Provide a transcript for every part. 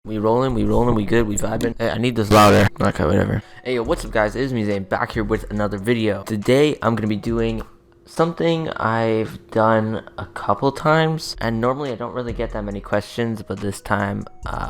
We rolling, we good, we vibing. Hey, I need this louder. Okay, whatever. Hey, yo, what's up, guys? It is me, Zane, back here with another video. Today, I'm gonna be doing something I've done a couple times, and normally I don't really get that many questions, but this time,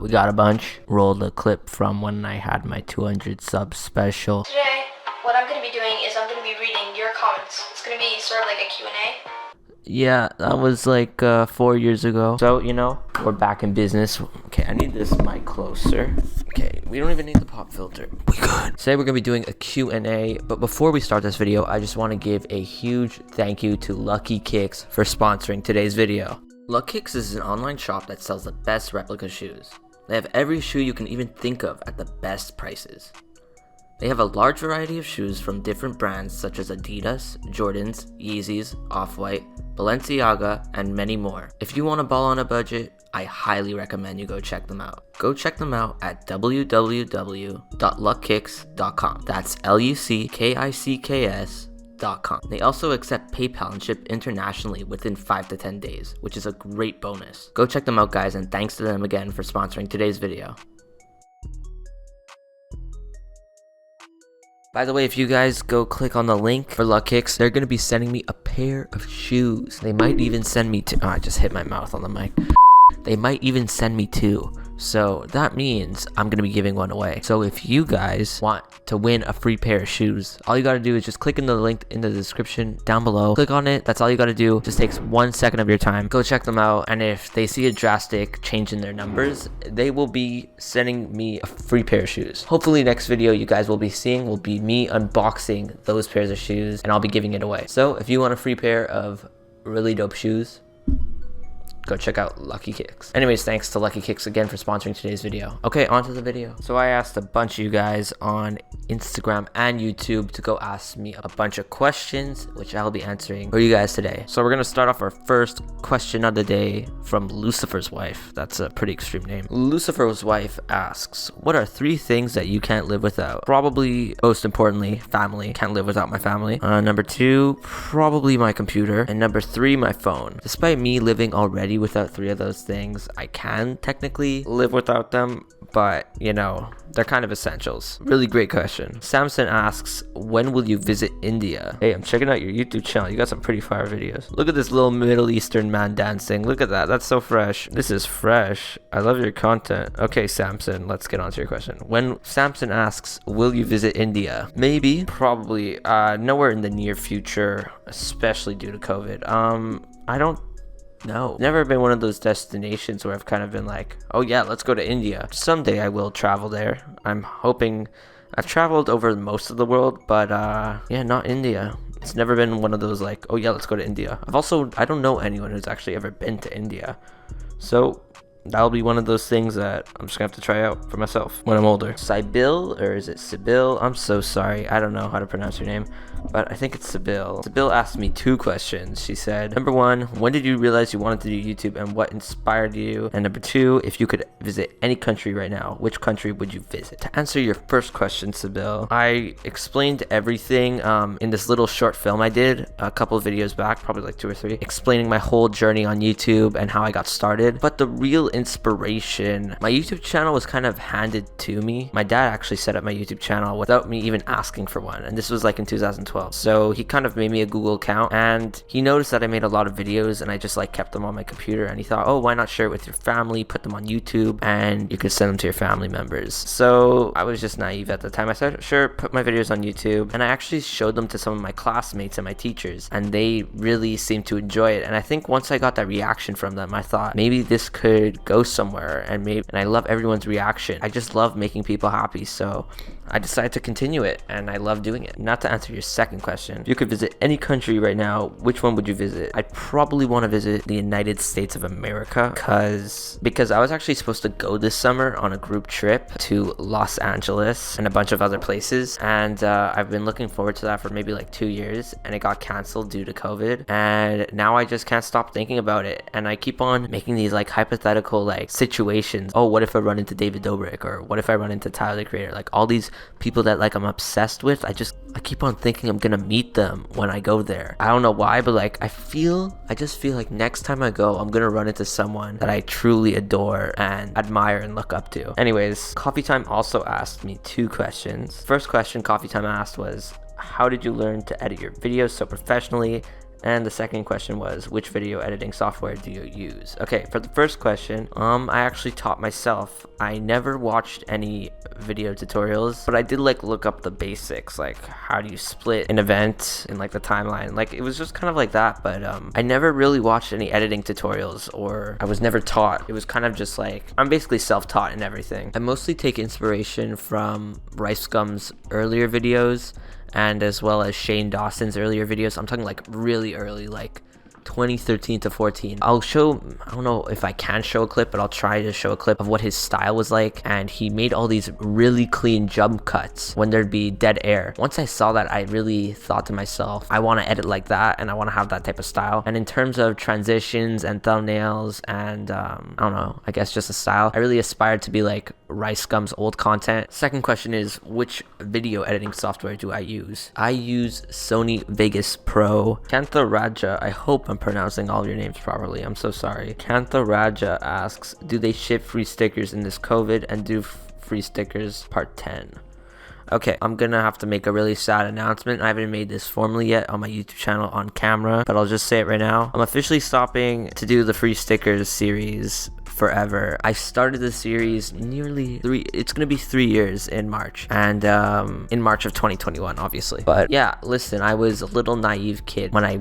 we got a bunch. Rolled a clip from when I had my 200 sub special. Today, what I'm gonna be doing is I'm gonna be reading your comments. It's gonna be sort of like a Q&A. Yeah, that was like 4 years ago. So, you know, we're back in business. Okay, I need this mic closer. Okay, we don't even need the pop filter. We good. Today we're going to be doing a Q&A, but before we start this video, I just want to give a huge thank you to Lucky Kicks for sponsoring today's video. Lucky Kicks is an online shop that sells the best replica shoes. They have every shoe you can even think of at the best prices. They have a large variety of shoes from different brands such as Adidas, Jordans, Yeezys, Off-White, Balenciaga, and many more. If you want to ball on a budget, I highly recommend you go check them out. Go check them out at www.luckkicks.com. That's LUCKICKS.com. They also accept PayPal and ship internationally within 5 to 10 days, which is a great bonus. Go check them out, guys, and thanks to them again for sponsoring today's video. By the way, if you guys go click on the link for Luck Kicks, they're going to be sending me a pair of shoes. They might even send me two. Oh, I just hit my mouth on the mic. They might even send me two. So that means I'm going to be giving one away. So if you guys want to win a free pair of shoes, all you got to do is just click in the link in the description down below. Click on it. That's all you got to do. Just takes 1 second of your time. Go check them out. And if they see a drastic change in their numbers, they will be sending me a free pair of shoes. Hopefully next video you guys will be seeing will be me unboxing those pairs of shoes, and I'll be giving it away. So if you want a free pair of really dope shoes, go check out Lucky Kicks. Anyways, thanks to Lucky Kicks again for sponsoring today's video. Okay, on to the video. So I asked a bunch of you guys on Instagram and YouTube to go ask me a bunch of questions, which I'll be answering for you guys today. So we're gonna start off our first question of the day from Lucifer's wife. That's a pretty extreme name. Lucifer's wife asks, what are 3 things that you can't live without? Probably, most importantly, family. Can't live without my family. Number 2, probably my computer. And number 3, my phone. Despite me living already without 3 of those things, I can technically live without them, but you know, they're kind of essentials. Really great question. Samson asks, when will you visit India? Hey, I'm checking out your YouTube channel. You got some pretty fire videos. Look at this little Middle Eastern man dancing. Look at that. That's so fresh. This is fresh. I love your content. Okay, Samson, let's get on to your question. When Samson asks, will you visit India? Maybe, probably, nowhere in the near future, especially due to COVID. I don't No, never been one of those destinations where I've kind of been like, oh yeah, let's go to India. Someday I will travel there. I'm hoping. I've traveled over most of the world, but yeah, not India. It's never been one of those like, oh yeah, let's go to India. I don't know anyone who's actually ever been to India. So that'll be one of those things that I'm just gonna have to try out for myself when I'm older. Sybil, or is it Sybil? I'm so sorry. I don't know how to pronounce your name, but I think it's Sybil. Sybil asked me 2 questions. She said, number 1, when did you realize you wanted to do YouTube and what inspired you? And number 2, if you could visit any country right now, which country would you visit? To answer your first question, Sybil, I explained everything in this little short film I did a couple of videos back, probably like 2 or 3, explaining my whole journey on YouTube and how I got started. But the real inspiration, my YouTube channel was kind of handed to me. My dad actually set up my YouTube channel without me even asking for one, and this was like in 2012. So he kind of made me a Google account, and he noticed that I made a lot of videos and I just like kept them on my computer, and he thought, oh, why not share it with your family, put them on YouTube, and you could send them to your family members. So I was just naive at the time. I said, sure, put my videos on YouTube, and I actually showed them to some of my classmates and my teachers, and they really seemed to enjoy it. And I think once I got that reaction from them, I thought maybe this could go somewhere, and I love everyone's reaction. I just love making people happy, so I decided to continue it, and I love doing it. Not to answer your second question, if you could visit any country right now, which one would you visit? I'd probably want to visit the United States of America, because I was actually supposed to go this summer on a group trip to Los Angeles and a bunch of other places, and I've been looking forward to that for maybe like 2 years, and it got canceled due to COVID, and now I just can't stop thinking about it, and I keep on making these like hypothetical like situations. Oh, what if I run into David Dobrik, or what if I run into Tyler the Creator? Like all these people that like I'm obsessed with, I keep on thinking I'm gonna meet them when I go there. I don't know why, but like I just feel like next time I go, I'm gonna run into someone that I truly adore and admire and look up to. Anyways, Coffee Time also asked me 2 questions. First question Coffee Time asked was, how did you learn to edit your videos so professionally? And the second question was, which video editing software do you use? Okay, for the first question, I actually taught myself. I never watched any video tutorials, but I did like look up the basics, like how do you split an event in like the timeline. Like it was just kind of like that, but I never really watched any editing tutorials, or I was never taught. It was kind of just like, I'm basically self-taught in everything. I mostly take inspiration from Rice Gum's earlier videos, and as well as Shane Dawson's earlier videos. I'm talking like really early, like 2013 to 14. I don't know if I can show a clip, but I'll try to show a clip of what his style was like. And he made all these really clean jump cuts when there'd be dead air. Once I saw that, I really thought to myself, I want to edit like that, and I want to have that type of style. And in terms of transitions and thumbnails and I don't know, I guess just a style, I really aspired to be like Rice Gum's old content. Second question is, which video editing software do I use? I use Sony Vegas Pro. Kantha Raja, I hope I'm pronouncing all of your names properly. I'm so sorry. Kantha Raja asks, do they ship free stickers in this COVID, and do free stickers part 10? Okay, I'm gonna have to make a really sad announcement. I haven't made this formally yet on my YouTube channel on camera, but I'll just say it right now. I'm officially stopping to do the free stickers series forever. I started the series it's gonna be 3 years in March, and in March of 2021, obviously. But yeah, listen, I was a little naive kid when I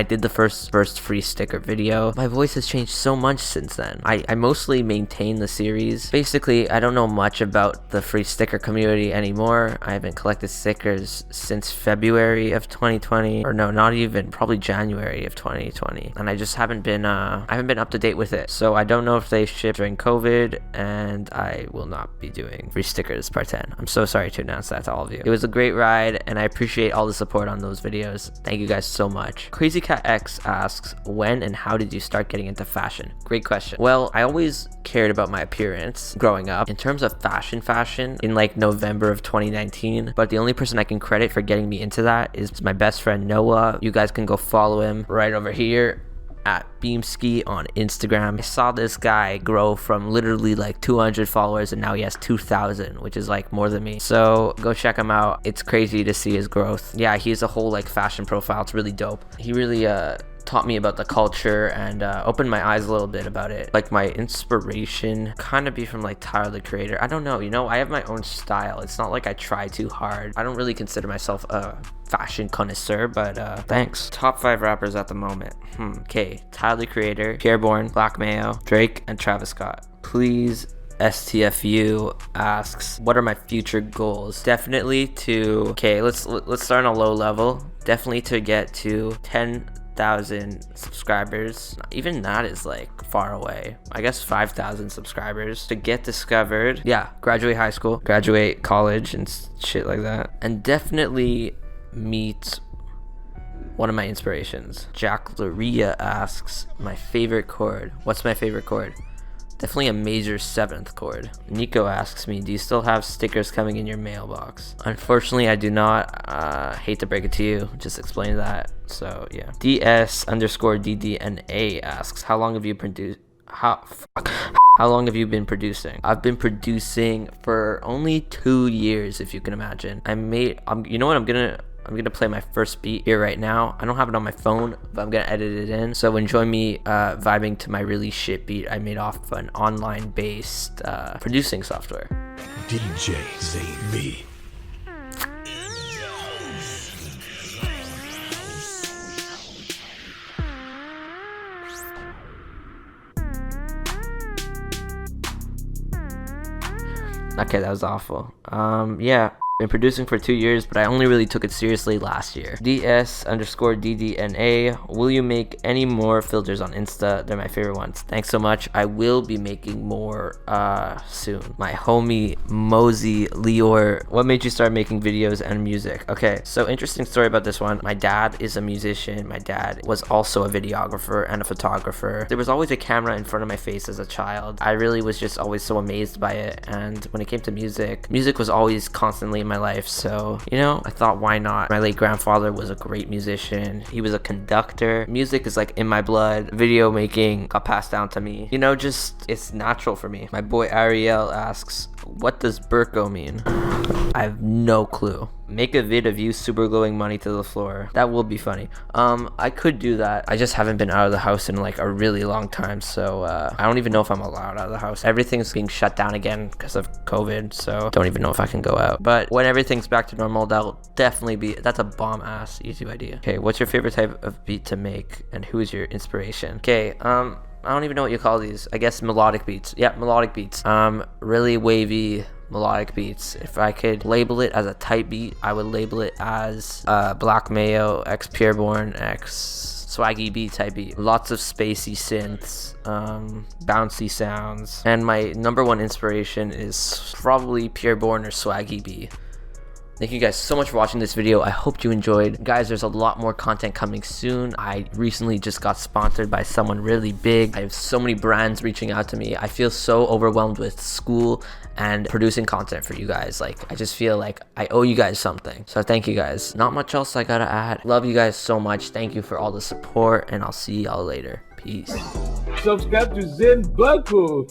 did the first free sticker video. My voice has changed so much since then. I mostly maintain the series. Basically, I don't know much about the free sticker community anymore. I haven't collected stickers since February of 2020, or no, not even, probably January of 2020, and I just haven't been up to date with it. So I don't know if they ship during COVID, and I will not be doing free stickers part 10. I'm so sorry to announce that to all of you. It was a great ride, and I appreciate all the support on those videos. Thank you guys so much. Crazy Cat X asks, when and how did you start getting into fashion? Great question. Well, I always cared about my appearance growing up. In terms of fashion in like November of 2019, but the only person I can credit for getting me into that is my best friend Noah. You guys can go follow him right over here at Beamski on Instagram. I saw this guy grow from literally like 200 followers, and now he has 2,000, which is like more than me. So go check him out. It's crazy to see his growth. Yeah, he has a whole like fashion profile. It's really dope. He really taught me about the culture and opened my eyes a little bit about it. Like my inspiration kind of be from like Tyler the Creator. I don't know, I have my own style. It's not like I try too hard. I don't really consider myself a fashion connoisseur, but thanks. Top 5 rappers at the moment. Okay, Tyler the Creator, Pierre Bourne, Black Mayo, Drake, and Travis Scott. Please, STFU asks, what are my future goals? Definitely to, okay, let's start on a low level. Definitely to get to 10,000 subscribers. Even that is like far away. I guess 5,000 subscribers to get discovered. Yeah, graduate high school, graduate college, and shit like that. And definitely meet one of my inspirations. Jack Laria asks, my favorite chord. What's my favorite chord? Definitely a major 7th chord. Nico asks me, do you still have stickers coming in your mailbox? Unfortunately, I do not. Hate to break it to you. Just explain that. So yeah. DS_DDNA asks, how long have you produced? How long have you been producing? I've been producing for only 2 years, if you can imagine. You know what, I'm gonna play my first beat here right now. I don't have it on my phone, but I'm gonna edit it in. So enjoy me vibing to my really shit beat I made off of an online-based producing software. DJ Zane B. Okay, that was awful. Yeah. Been producing for 2 years, but I only really took it seriously last year. DS_DDNA. Will you make any more filters on Insta? They're my favorite ones. Thanks so much. I will be making more soon. My homie Mosey Leor. What made you start making videos and music? Okay, so interesting story about this one. My dad is a musician. My dad was also a videographer and a photographer. There was always a camera in front of my face as a child. I really was just always so amazed by it. And when it came to music was always constantly in my life. So, you know, I thought, why not? My late grandfather was a great musician. He was a conductor. Music is like in my blood. Video making got passed down to me. You know, just it's natural for me. My boy Ariel asks, what does Burko mean? I have no clue. Make a vid of you super glowing money to the floor. That will be funny. I could do that. I just haven't been out of the house in like a really long time, so I don't even know if I'm allowed out of the house. Everything's being shut down again because of COVID, so don't even know if I can go out. But when everything's back to normal, that'll definitely be, that's a bomb ass YouTube idea. Okay, what's your favorite type of beat to make, and who is your inspiration? Okay, I don't even know what you call these. I guess melodic beats. Yeah, melodic beats. Really wavy melodic beats. If I could label it as a type beat, I would label it as Black Mayo x Pureborn x swaggy beat type beat. Lots of spacey synths, bouncy sounds, and my number one inspiration is probably Pureborn or swaggy beat. Thank you guys so much for watching this video. I hope you enjoyed. Guys, there's a lot more content coming soon. I recently just got sponsored by someone really big. I have so many brands reaching out to me. I feel so overwhelmed with school and producing content for you guys. Like, I just feel like I owe you guys something. So thank you guys. Not much else I gotta add. Love you guys so much. Thank you for all the support, and I'll see y'all later. Peace. Subscribe to Zane Burko.